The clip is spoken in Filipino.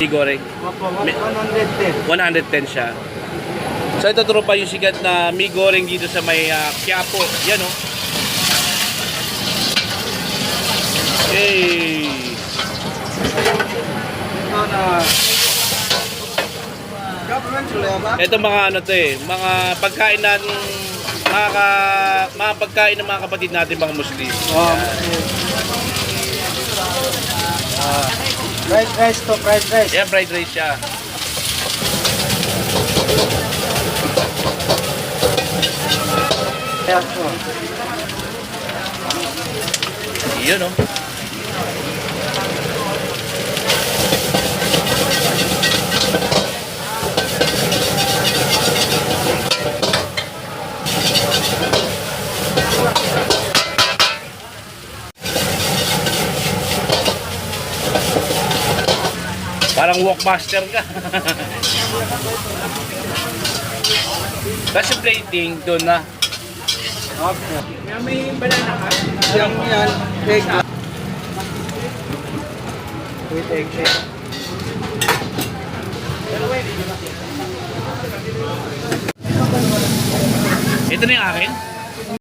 Goreng. Opo, 110. 110 siya. So ito tropa yung sikat na mi goreng dito sa may Quiapo. Yan oh. Hey. Ito na. Ito mga ano to eh, mga pagkain ng mga pagkain ng mga kapatid natin mga Muslim. Fried rice to, fried rice. Yan, fried rice siya. Ayan po. Yun oh. Parang walkmaster ka. Tapos yung plating doon na. Okay. May banana ka? Yan, egg. With egg. Ito na yung akin.